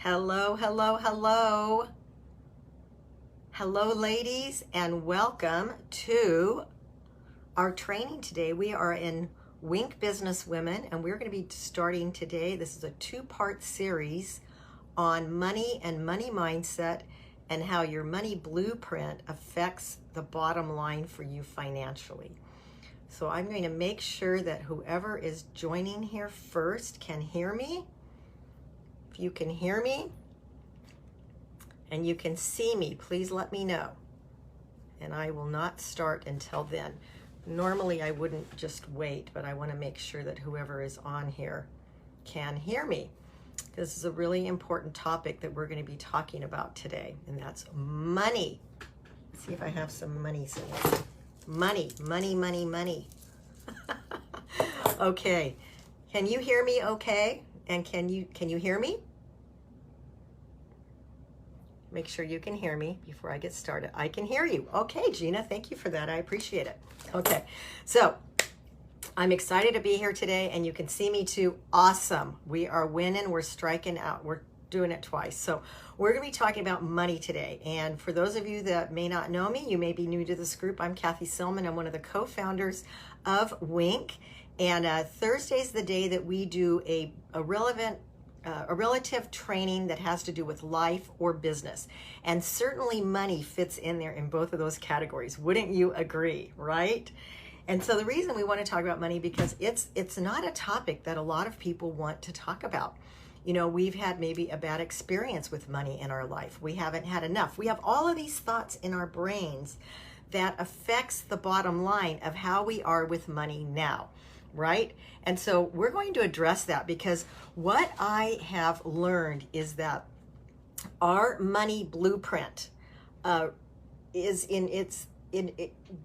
Hello, hello, hello. Hello, ladies, and welcome to our training today. We are in Wink Business Women, and we're going to be starting today. This is a two-part series on money and money mindset and how your money blueprint affects the bottom line for you financially. So I'm going to make sure that whoever is joining here first can hear me. If you can hear me and you can see me, please let me know. And I will not start until then. Normally I wouldn't just wait, but I want to make sure that whoever is on here can hear me. This is a really important topic that we're going to be talking about today, and that's money. Let's see if I have some money symbols. Money, money, money, money. Okay, can you hear me okay? And can you hear me? Make sure you can hear me before I get started. I can hear you. Okay, Gina, thank you for that. I appreciate it. Okay, so I'm excited to be here today, and you can see me too. Awesome. We are winning. We're striking out. We're doing it twice. So we're going to be talking about money today. And for those of you that may not know me, you may be new to this group. I'm Kathy Selman. I'm one of the co-founders of Wink. And Thursday's the day that we do a relative training that has to do with life or business. And certainly money fits in there in both of those categories. Wouldn't you agree, right? And so the reason we want to talk about money, because it's not a topic that a lot of people want to talk about. You know, we've had maybe a bad experience with money in our life. We haven't had enough. We have all of these thoughts in our brains that affects the bottom line of how we are with money now, right? And so we're going to address that, because what I have learned is that our money blueprint is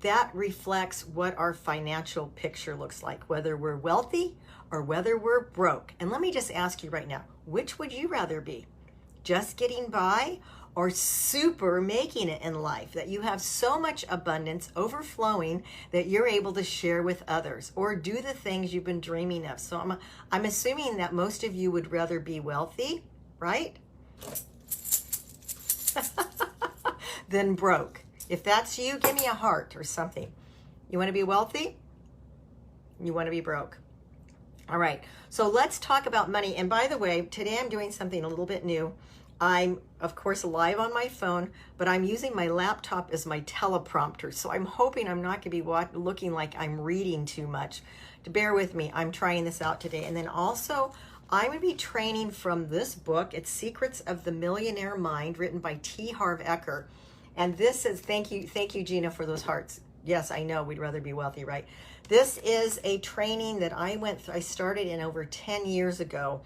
that reflects what our financial picture looks like, whether we're wealthy or whether we're broke. And let me just ask you right now, which would you rather be? Just getting by, or super making it in life, that you have so much abundance overflowing that you're able to share with others or do the things you've been dreaming of? So I'm assuming that most of you would rather be wealthy, right? Than broke. If that's you, give me a heart or something. You want to be wealthy? You want to be broke? All right. So let's talk about money. And by the way, today I'm doing something a little bit new. I'm, of course, live on my phone, but I'm using my laptop as my teleprompter. So I'm hoping I'm not going to be looking like I'm reading too much. To bear with me, I'm trying this out today. And then also, I'm going to be training from this book. It's Secrets of the Millionaire Mind, written by T. Harv Eker. And this is, thank you, Gina, for those hearts. Yes, I know we'd rather be wealthy, right? This is a training that I went through. I started in over 10 years ago.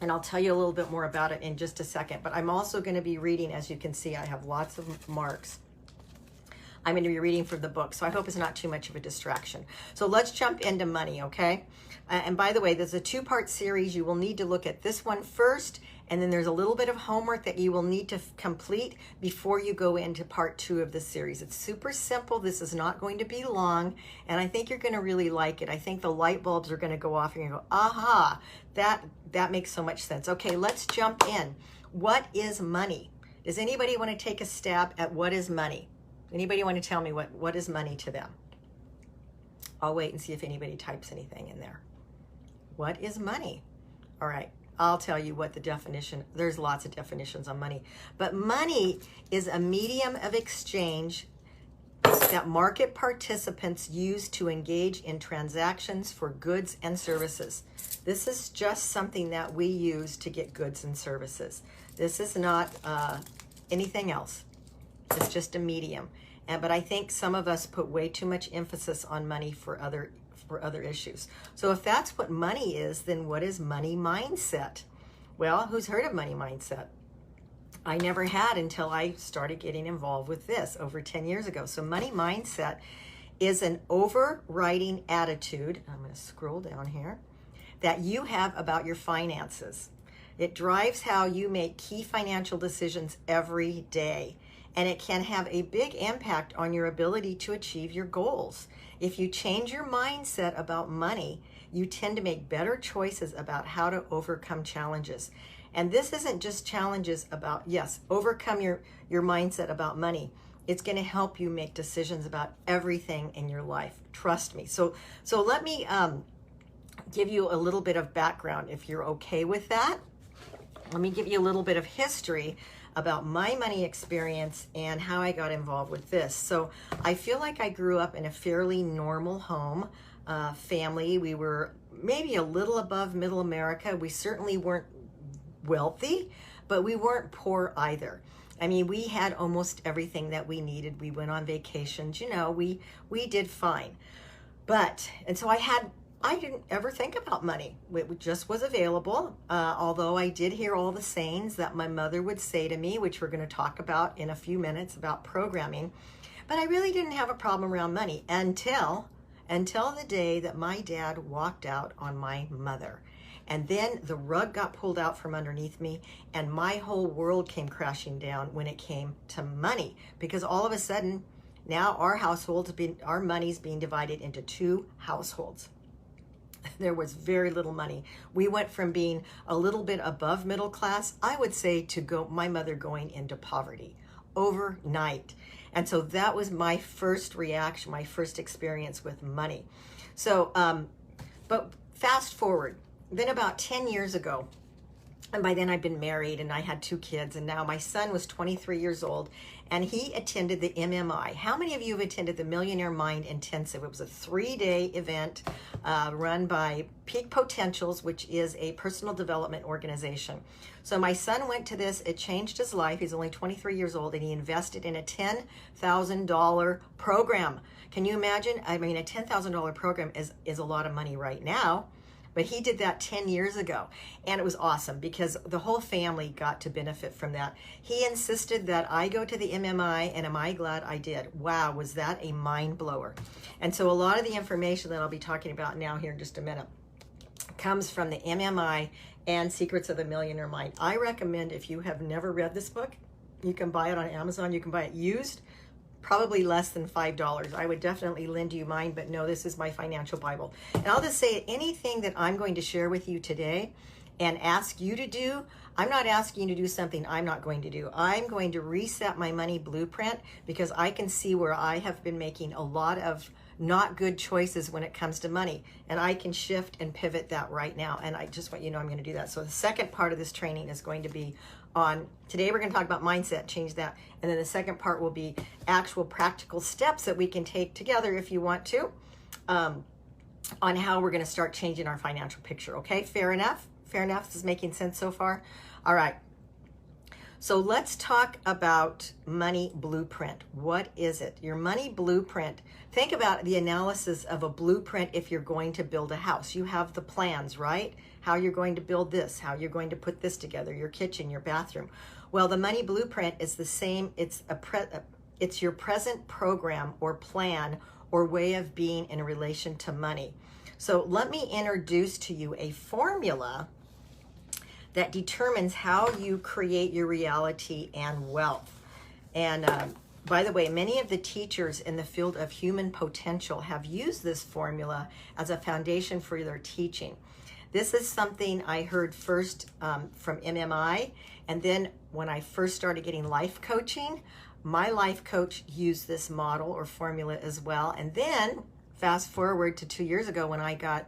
And I'll tell you a little bit more about it in just a second. But I'm also going to be reading, as you can see, I have lots of marks. I'm going to be reading from the book, so I hope it's not too much of a distraction. So let's jump into money, okay? And by the way, there's a two-part series. You will need to look at this one first, and then there's a little bit of homework that you will need to complete before you go into part 2 of the series. It's super simple. This is not going to be long, and I think you're going to really like it. I think the light bulbs are going to go off, and you go, aha, that makes so much sense. Okay, let's jump in. What is money? Does anybody want to take a stab at what is money? Anybody want to tell me what is money to them? I'll wait and see if anybody types anything in there. What is money? All right, I'll tell you what the definition, there's lots of definitions on money, but money is a medium of exchange that market participants use to engage in transactions for goods and services. This is just something that we use to get goods and services. This is not anything else. It's just a medium. But I think some of us put way too much emphasis on money for other issues. So if that's what money is, then what is money mindset? Well, who's heard of money mindset? I never had until I started getting involved with this over 10 years ago. So money mindset is an overriding attitude, I'm going to scroll down here, that you have about your finances. It drives how you make key financial decisions every day, and it can have a big impact on your ability to achieve your goals. If you change your mindset about money, you tend to make better choices about how to overcome challenges. And this isn't just challenges about, yes, overcome your mindset about money. It's going to help you make decisions about everything in your life. Trust me. So let me give you a little bit of background, if you're okay with that. Let me give you a little bit of history about my money experience and how I got involved with this. So I feel like I grew up in a fairly normal home family. We were maybe a little above middle America. We certainly weren't wealthy, but we weren't poor either. I mean, we had almost everything that we needed. We went on vacations, you know, we did fine. And so I didn't ever think about money. It just was available. Although I did hear all the sayings that my mother would say to me, which we're going to talk about in a few minutes about programming. But I really didn't have a problem around money until the day that my dad walked out on my mother. And then the rug got pulled out from underneath me, and my whole world came crashing down when it came to money. Because all of a sudden, now our money's being divided into two households. There was very little money. We went from being a little bit above middle class, I would say, to my mother going into poverty overnight. And so that was my first reaction, my first experience with money. So, but fast forward. Then about 10 years ago, and by then I'd been married and I had 2 kids, and now my son was 23 years old, and he attended the MMI. How many of you have attended the Millionaire Mind Intensive? It was a 3-day event run by Peak Potentials, which is a personal development organization. So my son went to this. It changed his life. He's only 23 years old, and he invested in a $10,000 program. Can you imagine? I mean, a $10,000 program is a lot of money right now. But he did that 10 years ago, and it was awesome because the whole family got to benefit from that. He insisted that I go to the MMI, and am I glad I did? Wow, was that a mind blower. And so a lot of the information that I'll be talking about now here in just a minute comes from the MMI and Secrets of the Millionaire Mind. I recommend, if you have never read this book, you can buy it on Amazon. You can buy it used, probably less than $5. I would definitely lend you mine, but no, this is my financial Bible. And I'll just say, anything that I'm going to share with you today and ask you to do, I'm not asking you to do something I'm not going to do. I'm going to reset my money blueprint because I can see where I have been making a lot of not good choices when it comes to money. And I can shift and pivot that right now. And I just want you to know I'm going to do that. So the second part of this training is going to be on, today we're going to talk about mindset, change that. And then the second part will be actual practical steps that we can take together if you want to, on how we're going to start changing our financial picture. Okay, fair enough? Fair enough? This is making sense so far? All right. So let's talk about money blueprint. What is it? Your money blueprint. Think about the analysis of a blueprint if you're going to build a house. You have the plans, right? How you're going to build this, how you're going to put this together, your kitchen, your bathroom. Well, the money blueprint is the same. It's your present program or plan or way of being in relation to money. So let me introduce to you a formula that determines how you create your reality and wealth. And by the way, many of the teachers in the field of human potential have used this formula as a foundation for their teaching. This is something I heard first from MMI, and then when I first started getting life coaching, my life coach used this model or formula as well. And then fast forward to 2 years ago when I got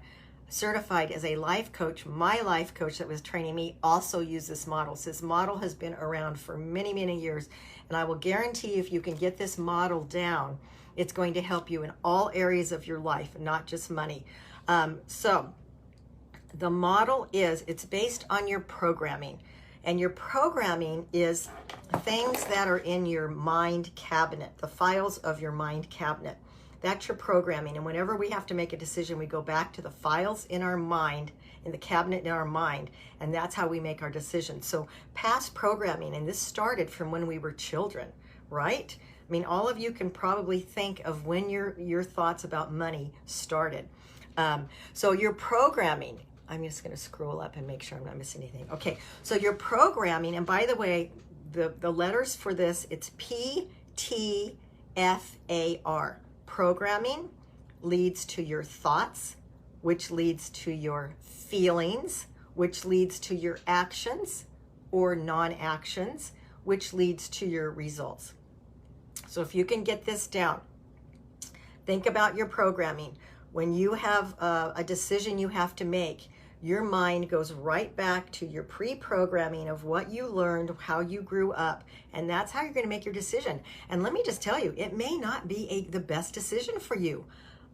certified as a life coach, my life coach that was training me also used this model. So this model has been around for many, many years, and I will guarantee you, if you can get this model down, it's going to help you in all areas of your life, not just money. So the model it's based on your programming, and your programming is things that are in your mind cabinet, the files of your mind cabinet. That's your programming. And whenever we have to make a decision, we go back to the files in our mind, in the cabinet in our mind, and that's how we make our decisions. So past programming, and this started from when we were children, right? I mean, all of you can probably think of when your thoughts about money started. So your programming, I'm just going to scroll up and make sure I'm not missing anything. Okay, so your programming, and by the way, the letters for this, it's PTFAR. Programming leads to your thoughts, which leads to your feelings, which leads to your actions or non-actions, which leads to your results. So if you can get this down, think about your programming. When you have a decision you have to make, your mind goes right back to your pre-programming of what you learned, how you grew up, and that's how you're going to make your decision. And let me just tell you, it may not be the best decision for you.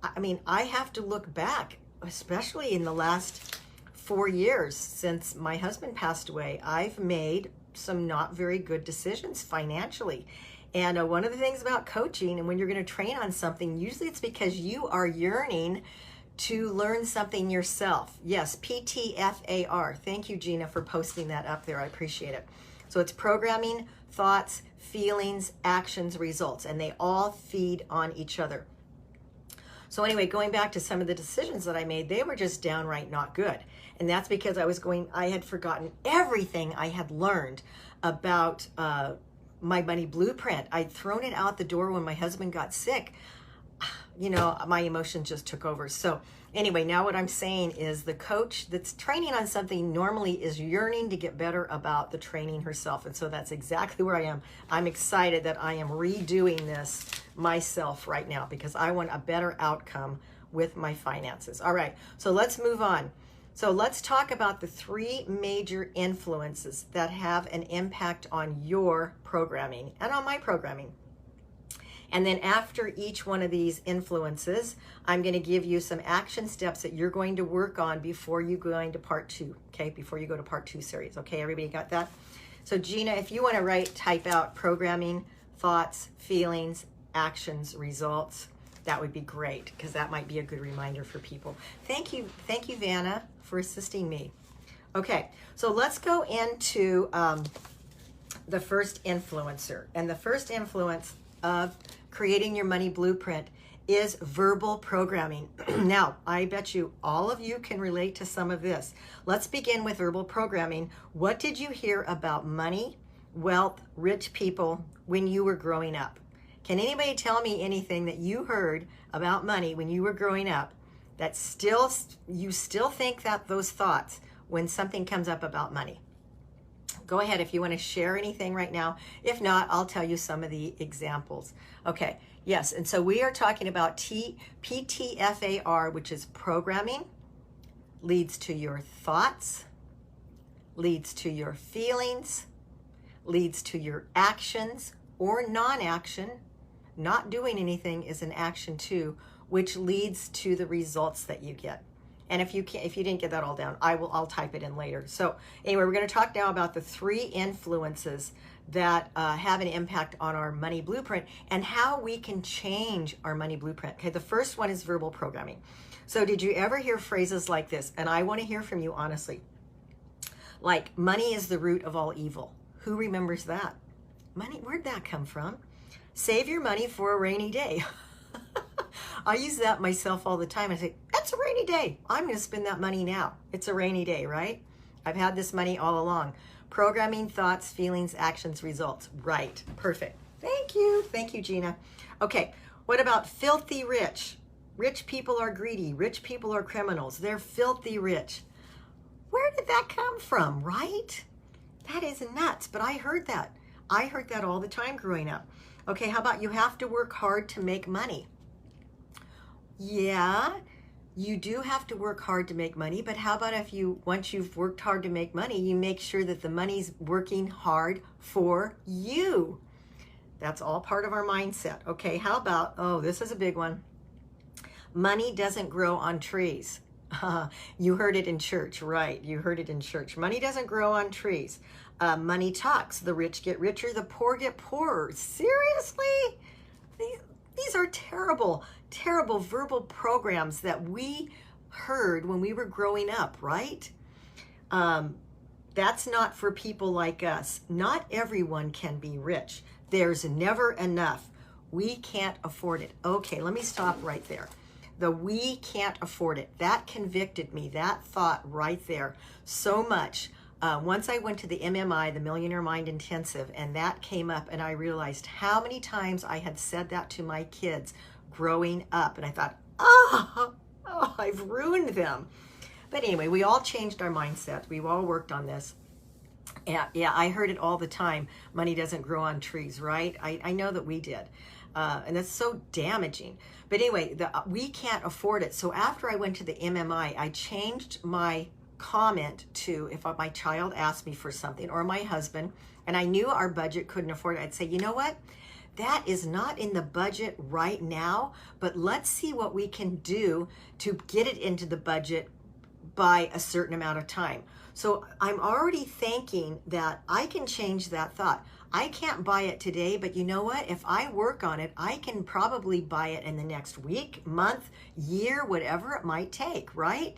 I mean, I have to look back, especially in the last 4 years since my husband passed away. I've made some not very good decisions financially. And one of the things about coaching, and when you're going to train on something, usually it's because you are yearning to learn something yourself. Yes, PTFAR. Thank you, Gina, for posting that up there. I appreciate it. So it's programming, thoughts, feelings, actions, results, and they all feed on each other. So anyway, going back to some of the decisions that I made, they were just downright not good. And that's because I had forgotten everything I had learned about my money blueprint. I'd thrown it out the door when my husband got sick. You know, my emotions just took over. So anyway, now what I'm saying is the coach that's training on something normally is yearning to get better about the training herself. And so that's exactly where I am. I'm excited that I am redoing this myself right now because I want a better outcome with my finances. All right, so let's move on. So let's talk about the 3 major influences that have an impact on your programming and on my programming. And then after each one of these influences, I'm going to give you some action steps that you're going to work on before you go into part 2, okay? Before you go to part 2 series, okay? Everybody got that? So Gina, if you want to type out programming, thoughts, feelings, actions, results, that would be great because that might be a good reminder for people. Thank you, Vanna, for assisting me. Okay, so let's go into the first influencer. And the first influence of creating your money blueprint is verbal programming. Now, I bet you all of you can relate to some of this. Let's begin with verbal programming. What did you hear about money, wealth, rich people when you were growing up? Can anybody tell me anything that you heard about money when you were growing up that you still think that those thoughts when something comes up about money? Go ahead if you want to share anything right now. If not, I'll tell you some of the examples. Okay, yes, and so we are talking about PTFAR, which is programming, leads to your thoughts, leads to your feelings, leads to your actions or non-action. Not doing anything is an action too, which leads to the results that you get. And if you didn't get that all down, I'll type it in later. So anyway, we're going to talk now about the 3 influences that have an impact on our money blueprint and how we can change our money blueprint. Okay, the first one is verbal programming. So did you ever hear phrases like this? And I want to hear from you honestly. Like, money is the root of all evil. Who remembers that? Money, where'd that come from? Save your money for a rainy day. I use that myself all the time. I say, that's a rainy day. I'm going to spend that money now. It's a rainy day, right? I've had this money all along. Programming, thoughts, feelings, actions, results. Right. Perfect. Thank you. Thank you, Gina. Okay. What about filthy rich? Rich people are greedy. Rich people are criminals. They're filthy rich. Where did that come from, right? That is nuts. But I heard that. I heard that all the time growing up. Okay, how about you have to work hard to make money? Yeah, you do have to work hard to make money, but how about if once you've worked hard to make money, you make sure that the money's working hard for you? That's all part of our mindset. Okay, how about, oh, this is a big one. Money doesn't grow on trees. You heard it in church, right? You heard it in church. Money doesn't grow on trees. Money talks. The rich get richer, the poor get poorer. Seriously? These are terrible, terrible verbal programs that we heard when we were growing up, right? That's not for people like us. Not everyone can be rich. There's never enough. We can't afford it. Okay, let me stop right there. The we can't afford it. That convicted me, that thought right there so much. Once I went to the MMI, the Millionaire Mind Intensive, and that came up, and I realized how many times I had said that to my kids growing up. And I thought, Oh, I've ruined them. But anyway, we all changed our mindset. We've all worked on this. Yeah, I heard it all the time. Money doesn't grow on trees, right? I know that we did. And that's so damaging. But anyway, we can't afford it. So after I went to the MMI, I changed my comment to, if my child asked me for something, or my husband, and I knew our budget couldn't afford it, I'd say, you know what? That is not in the budget right now, but let's see what we can do to get it into the budget by a certain amount of time. So I'm already thinking that I can change that thought. I can't buy it today, but you know what? If I work on it, I can probably buy it in the next week, month, year, whatever it might take, right?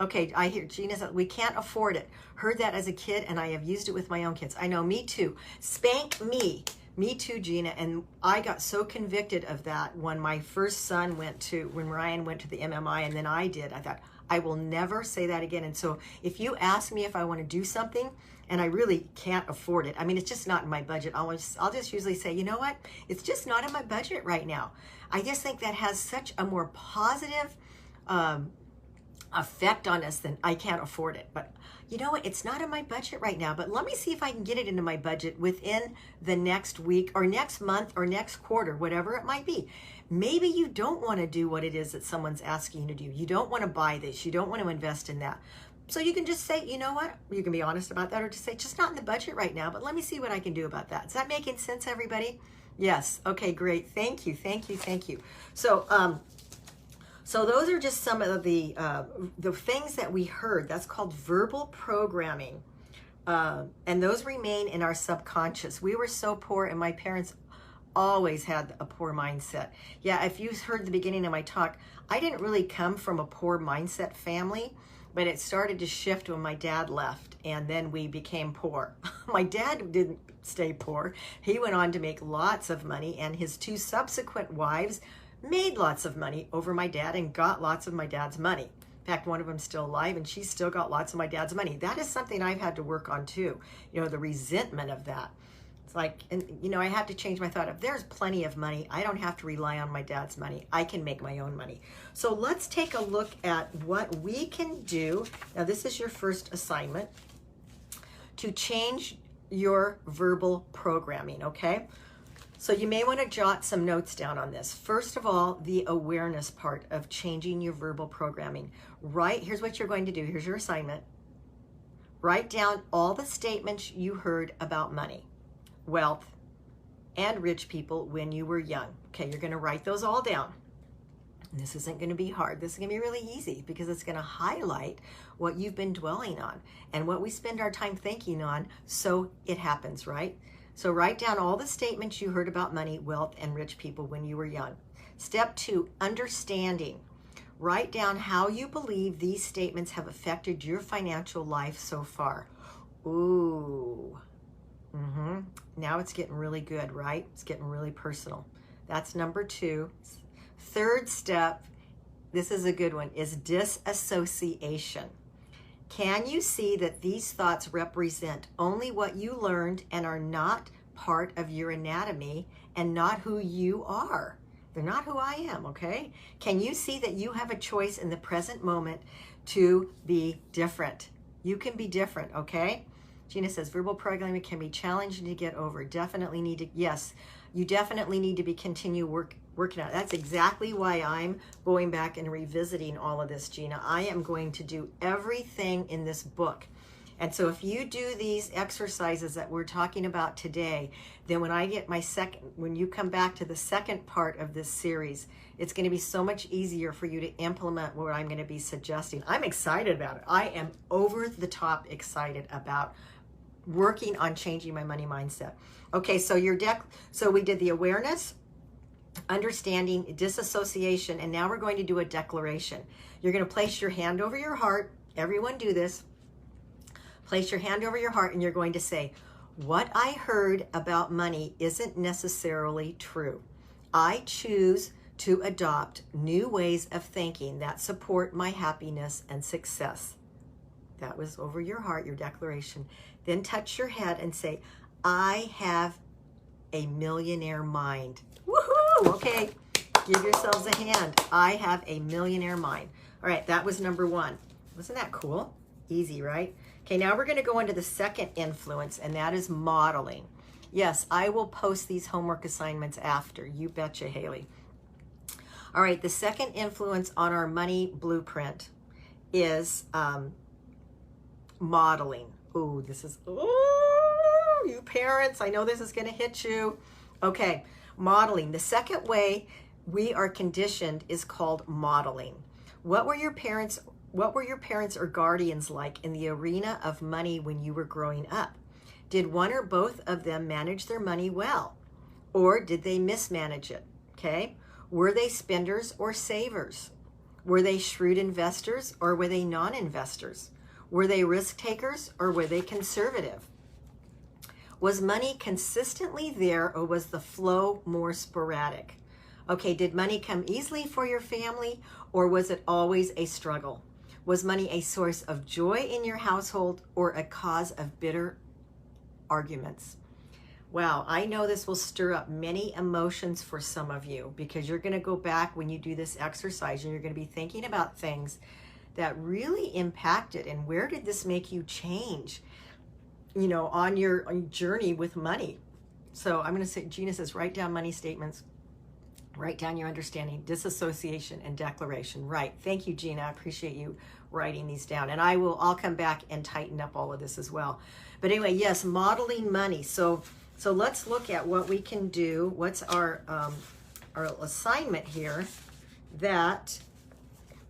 Okay, I hear Gina said we can't afford it. Heard that as a kid, and I have used it with my own kids. I know, me too. Spank me. Me too, Gina. And I got so convicted of that when my first son when Ryan went to the MMI, and then I did. I thought, I will never say that again. And so if you ask me if I want to do something and I really can't afford it, I mean, it's just not in my budget, I'll just usually say, you know what? It's just not in my budget right now. I just think that has such a more positive effect on us than I can't afford it. But you know what? It's not in my budget right now, but let me see if I can get it into my budget within the next week or next month or next quarter, whatever it might be. Maybe you don't want to do what it is that someone's asking you to do. You don't want to buy this. You don't want to invest in that. So you can just say, you know what? You can be honest about that, or just say, just not in the budget right now, but let me see what I can do about that. Is that making sense, everybody? Yes. Okay, great. Thank you. Thank you. Thank you. So, so those are just some of the things that we heard. That's called verbal programming. And those remain in our subconscious. We were so poor, and my parents always had a poor mindset. Yeah, if you heard the beginning of my talk, I didn't really come from a poor mindset family, but it started to shift when my dad left, and then we became poor. My dad didn't stay poor. He went on to make lots of money, and his two subsequent wives made lots of money over my dad and got lots of my dad's money. In fact, one of them's still alive, and she's still got lots of my dad's money. That is something I've had to work on too. You know, the resentment of that. It's like, and you know, I have to change my thought. If there's plenty of money, I don't have to rely on my dad's money. I can make my own money. So let's take a look at what we can do. Now, this is your first assignment to change your verbal programming, okay? So you may want to jot some notes down on this. First of all, the awareness part of changing your verbal programming. Here's what you're going to do. Here's your assignment. Write down all the statements you heard about money, wealth, and rich people when you were young. Okay, you're going to write those all down. And this isn't going to be hard. This is going to be really easy because it's going to highlight what you've been dwelling on and what we spend our time thinking on, so it happens, right? So write down all the statements you heard about money, wealth, and rich people when you were young. Step 2, understanding. Write down how you believe these statements have affected your financial life so far. Ooh. Now it's getting really good, right? It's getting really personal. That's number 2. Third step, this is a good one, is disassociation. Can you see that these thoughts represent only what you learned and are not part of your anatomy and not who you are? They're not who I am, okay? Can you see that you have a choice in the present moment to be different? You can be different, okay? Gina says, verbal programming can be challenging to get over. Definitely need to, yes, you definitely need to continue working on it. That's exactly why I'm going back and revisiting all of this, Gina. I am going to do everything in this book. And so if you do these exercises that we're talking about today, then when I get when you come back to the second part of this series, it's going to be so much easier for you to implement what I'm going to be suggesting. I'm excited about it. I am over the top excited about working on changing my money mindset. Okay, so so we did the awareness, understanding, disassociation, and now we're going to do a declaration. You're going to place your hand over your heart. Everyone do this. Place your hand over your heart, and you're going to say, what I heard about money isn't necessarily true. I choose to adopt new ways of thinking that support my happiness and success. That was over your heart, your declaration. Then touch your head and say, I have a millionaire mind. Woohoo! Okay, Give yourselves a hand. I have a millionaire mind. All right, that was number 1. Wasn't that cool? Easy, right? Okay, now we're going to go into the second influence, and that is modeling. Yes, I will post these homework assignments after. You betcha, Haley. All right, the second influence on our money blueprint is modeling. Ooh, this is, ooh, you parents, I know this is going to hit you. Okay, modeling. The second way we are conditioned is called modeling. What were your parents or guardians like in the arena of money when you were growing up? Did one or both of them manage their money well? Or did they mismanage it? Okay. Were they spenders or savers? Were they shrewd investors or were they non-investors? Were they risk takers or were they conservative? Was money consistently there or was the flow more sporadic? Okay, did money come easily for your family or was it always a struggle? Was money a source of joy in your household or a cause of bitter arguments? Wow, I know this will stir up many emotions for some of you because you're going to go back when you do this exercise and you're going to be thinking about things that really impacted and where did this make you change, you know, on your journey with money. So I'm going to say, Gina says, write down money statements, write down your understanding, disassociation, and declaration. Right. Thank you, Gina. I appreciate you writing these down. And I'll come back and tighten up all of this as well. But anyway, yes, modeling money. So let's look at what we can do. What's our assignment here that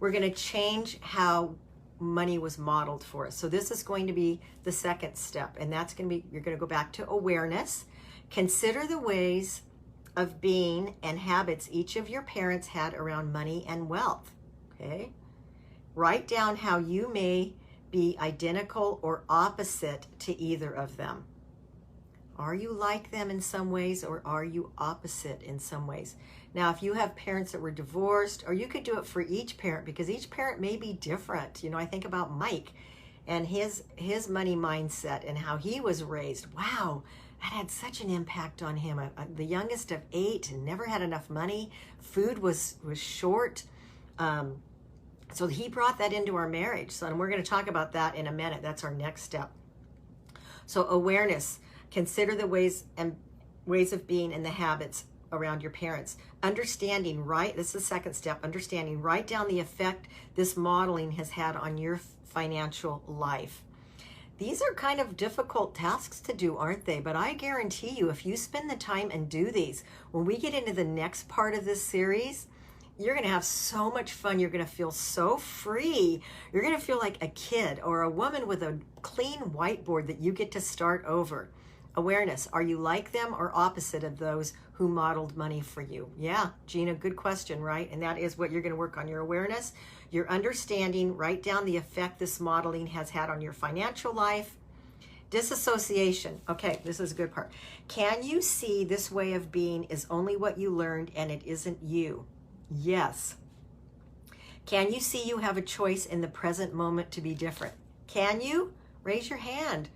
we're going to change how money was modeled for us. So this is going to be the second step, and that's going to be, you're going to go back to awareness. Consider the ways of being and habits each of your parents had around money and wealth. Okay. Write down how you may be identical or opposite to either of them. Are you like them in some ways or are you opposite in some ways? Now, if you have parents that were divorced, or you could do it for each parent because each parent may be different. You know, I think about Mike and his money mindset and how he was raised. Wow, that had such an impact on him. The youngest of 8 and never had enough money. Food was short. So he brought that into our marriage. So, and we're going to talk about that in a minute. That's our next step. So awareness. Consider the ways of being and the habits around your parents. Understanding, right? This is the second step. Understanding, write down the effect this modeling has had on your financial life. These are kind of difficult tasks to do, aren't they? But I guarantee you, if you spend the time and do these, when we get into the next part of this series, you're going to have so much fun. You're going to feel so free. You're going to feel like a kid or a woman with a clean whiteboard that you get to start over. Awareness. Are you like them or opposite of those who modeled money for you? Yeah, Gina, good question, right? And that is what you're going to work on, your awareness, your understanding. Write down the effect this modeling has had on your financial life. Disassociation. Okay, this is a good part. Can you see this way of being is only what you learned and it isn't you? Yes. Can you see you have a choice in the present moment to be different? Can you? Raise your hand.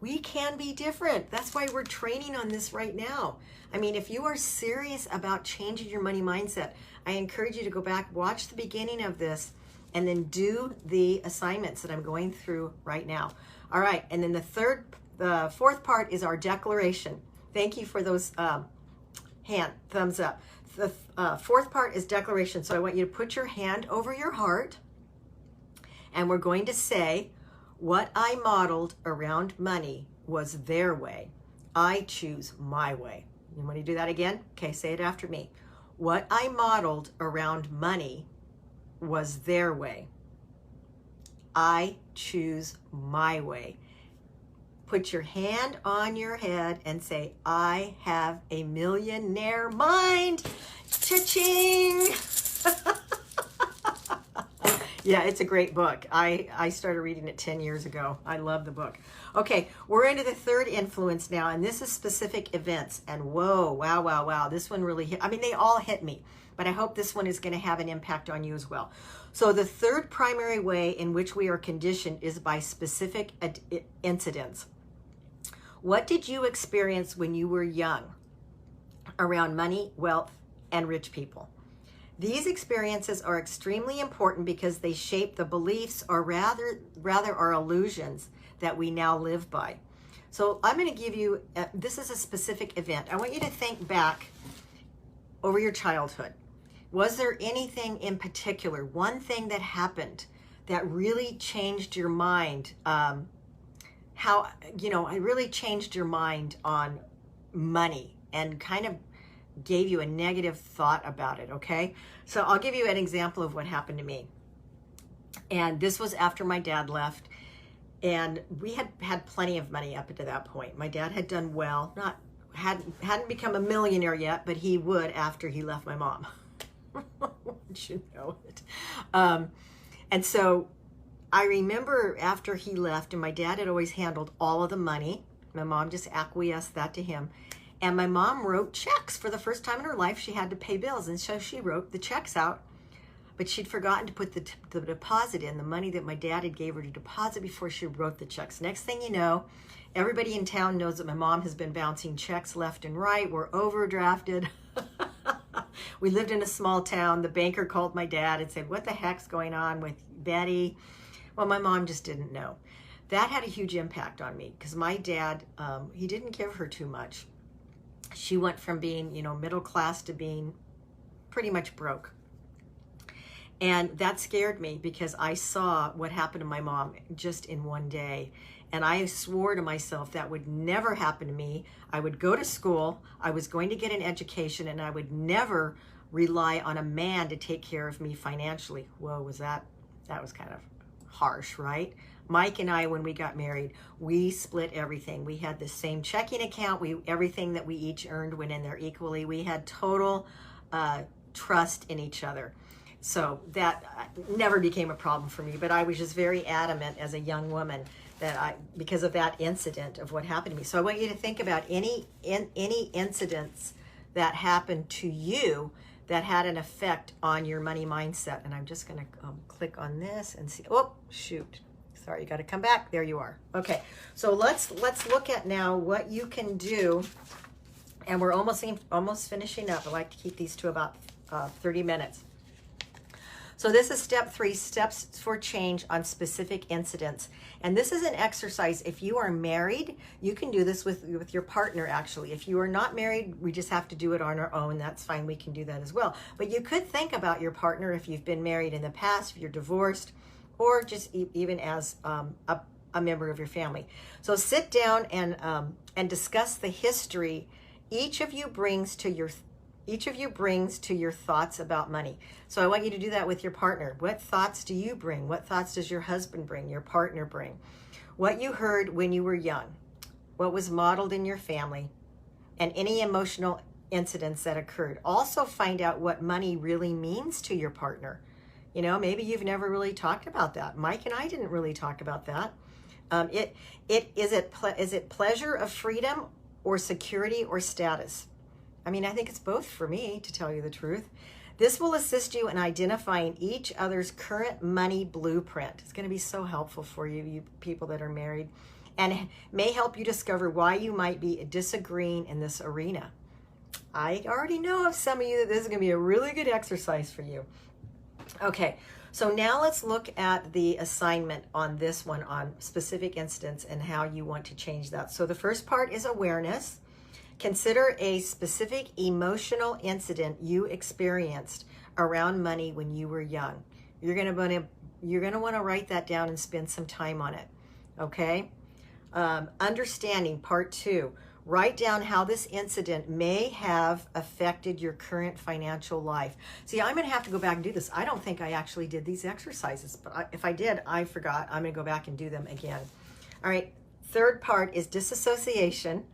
We can be different. That's why we're training on this right now. I mean, if you are serious about changing your money mindset, I encourage you to go back, watch the beginning of this, and then do the assignments that I'm going through right now. All right, and then the fourth part is our declaration. Thank you for those thumbs up. The fourth part is declaration. So I want you to put your hand over your heart, and we're going to say, what I modeled around money was their way. I choose my way. You want to do that again? Okay, say it after me. What I modeled around money was their way. I choose my way. Put your hand on your head and say, I have a millionaire mind. Cha-ching! Yeah, it's a great book. I started reading it 10 years ago. I love the book. Okay, we're into the third influence now, and this is specific events. And whoa, wow. This one really hit. I mean, they all hit me, but I hope this one is going to have an impact on you as well. So the third primary way in which we are conditioned is by specific incidents. What did you experience when you were young around money, wealth, and rich people? These experiences are extremely important because they shape the beliefs, or rather our illusions that we now live by. So I'm going to give you, this is a specific event. I want you to think back over your childhood. Was there anything in particular, one thing that happened that really changed your mind? It really changed your mind on money and kind of gave you a negative thought about it, okay? So I'll give you an example of what happened to me. And this was after my dad left, and we had plenty of money up to that point. My dad had done well, hadn't become a millionaire yet, but he would after he left my mom. Wouldn't you know it? And so I remember after he left, and my dad had always handled all of the money. My mom just acquiesced that to him. And my mom wrote checks. For the first time in her life, she had to pay bills. And so she wrote the checks out, but she'd forgotten to put the deposit in, the money that my dad had gave her to deposit before she wrote the checks. Next thing you know, everybody in town knows that my mom has been bouncing checks left and right. We're overdrafted. We lived in a small town. The banker called my dad and said, "What the heck's going on with Betty?" Well, my mom just didn't know. That had a huge impact on me because my dad, he didn't give her too much. She went from being, middle class to being pretty much broke. And that scared me because I saw what happened to my mom just in one day. And I swore to myself that would never happen to me. I would go to school, I was going to get an education, and I would never rely on a man to take care of me financially. Whoa, that was kind of harsh, right? Mike and I, when we got married, we split everything. We had the same checking account. Everything that we each earned went in there equally. We had total trust in each other. So that never became a problem for me, but I was just very adamant as a young woman that because of that incident of what happened to me. So I want you to think about any incidents that happened to you that had an effect on your money mindset. And I'm just going to click on this and see. Oh, shoot. Sorry, you got to come back. There you are. Okay, so let's look at now what you can do. And we're almost finishing up. I like to keep these to about 30 minutes. So this is step 3, steps for change on specific incidents. And this is an exercise. If you are married, you can do this with your partner, actually. If you are not married, we just have to do it on our own. That's fine. We can do that as well. But you could think about your partner if you've been married in the past, if you're divorced, or just even as a member of your family. So sit down and discuss the history each of you brings to your thoughts about money. So I want you to do that with your partner. What thoughts do you bring? What thoughts does your husband bring, your partner bring? What you heard when you were young, what was modeled in your family, and any emotional incidents that occurred. Also find out what money really means to your partner. Maybe you've never really talked about that. Mike and I didn't really talk about that. Is it pleasure of freedom or security or status? I think it's both for me, to tell you the truth. This will assist you in identifying each other's current money blueprint. It's going to be so helpful for you people that are married, and may help you discover why you might be disagreeing in this arena. I already know of some of you that this is going to be a really good exercise for you. Okay, so now let's look at the assignment on this one, on specific incidents and how you want to change that. So the first part is awareness. Consider a specific emotional incident you experienced around money when you were young. You're going to want to write that down and spend some time on it. Okay? Understanding, part 2. Write down how this incident may have affected your current financial life. See, I'm going to have to go back and do this. I don't think I actually did these exercises, but if I did, I forgot. I'm going to go back and do them again. All right. Third part is disassociation.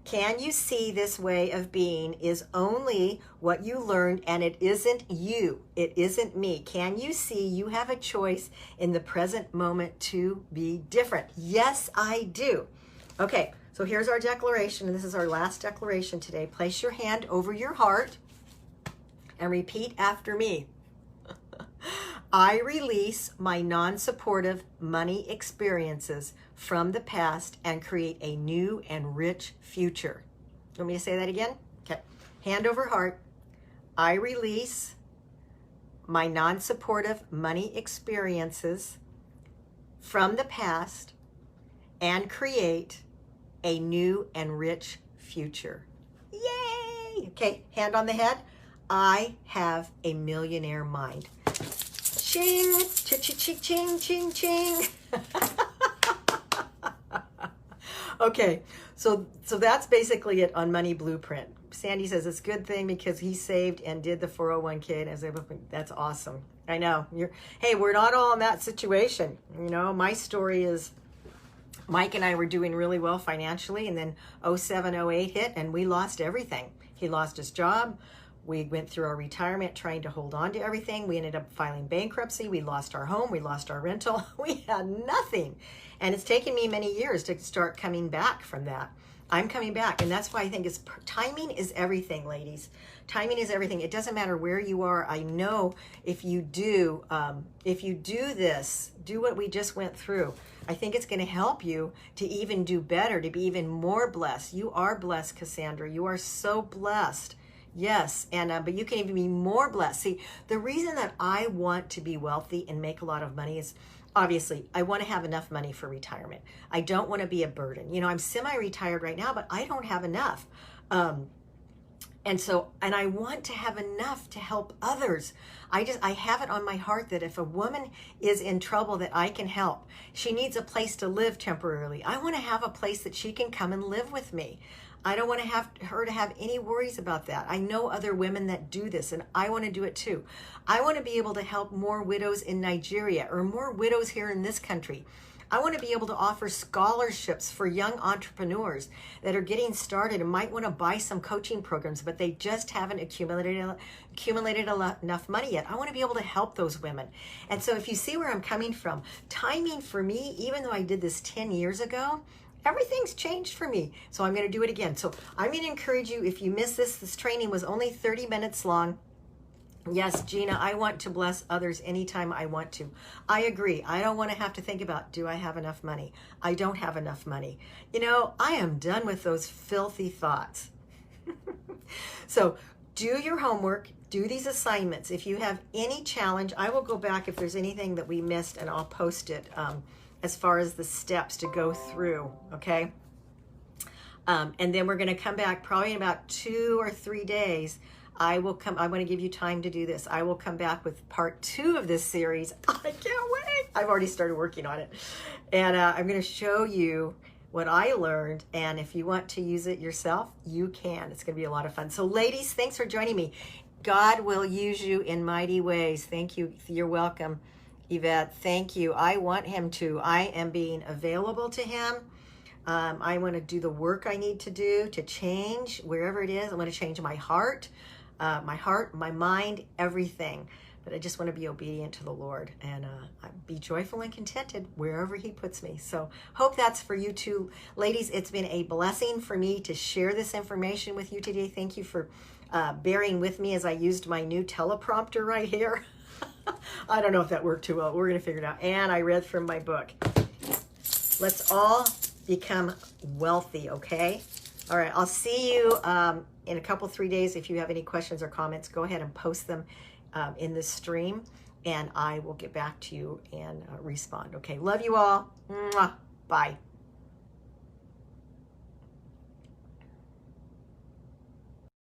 Can you see this way of being is only what you learned, and it isn't you. It isn't me. Can you see you have a choice in the present moment to be different? Yes, I do. Okay, so here's our declaration, and this is our last declaration today. Place your hand over your heart and repeat after me. I release my non-supportive money experiences from the past and create a new and rich future. You want me to say that again? Okay. Hand over heart. I release my non-supportive money experiences from the past and create a new and rich future. Yay! Okay, hand on the head. I have a millionaire mind. Ching, ching, ching, ching, ching. Okay, so that's basically it on Money Blueprint. Sandy says it's a good thing because he saved and did the 401k, and I was able to, that's awesome. I know. Hey, we're not all in that situation. You know, my story is Mike and I were doing really well financially, and then 07, 08 hit, and we lost everything. He lost his job. We went through our retirement trying to hold on to everything. We ended up filing bankruptcy. We lost our home. We lost our rental. We had nothing. And it's taken me many years to start coming back from that. I'm coming back. And that's why I think timing is everything, ladies. Timing is everything. It doesn't matter where you are. I know if you do this, do what we just went through, I think it's going to help you to even do better, to be even more blessed. You are blessed, Cassandra. You are so blessed. Yes, and but you can even be more blessed. See, the reason that I want to be wealthy and make a lot of money is obviously I want to have enough money for retirement. I don't want to be a burden. You know, I'm semi-retired right now, but I don't have enough. And I want to have enough to help others. I have it on my heart that if a woman is in trouble that I can help, she needs a place to live temporarily. I want to have a place that she can come and live with me. I don't want to have her to have any worries about that. I know other women that do this, and I want to do it too. I want to be able to help more widows in Nigeria or more widows here in this country. I want to be able to offer scholarships for young entrepreneurs that are getting started and might want to buy some coaching programs, but they just haven't accumulated enough money yet. I want to be able to help those women. And so if you see where I'm coming from, timing for me, even though I did this 10 years ago, everything's changed for me. So I'm going to do it again. So I'm going to encourage you, if you miss this training was only 30 minutes long. Yes, Gina, I want to bless others anytime I want to. I agree. I don't want to have to think about, do I have enough money? I don't have enough money. You know, I am done with those filthy thoughts. So do your homework, do these assignments. If you have any challenge, I will go back if there's anything that we missed and I'll post it as far as the steps to go through, okay? And then we're going to come back probably in about 2 or 3 days. I want to give you time to do this. I will come back with part 2 of this series. I can't wait. I've already started working on it. And I'm going to show you what I learned. And if you want to use it yourself, you can. It's going to be a lot of fun. So ladies, thanks for joining me. God will use you in mighty ways. Thank you. You're welcome, Yvette. Thank you. I want him to. I am being available to him. I want to do the work I need to do to change wherever it is. I want to change my heart, my mind, everything. But I just want to be obedient to the Lord and be joyful and contented wherever he puts me. So hope that's for you too. Ladies, it's been a blessing for me to share this information with you today. Thank you for bearing with me as I used my new teleprompter right here. I don't know if that worked too well. We're going to figure it out. And I read from my book. Let's all become wealthy, okay? All right, I'll see you in a couple, 3 days. If you have any questions or comments, go ahead and post them in this stream, and I will get back to you and respond. Okay, love you all. Mwah. Bye.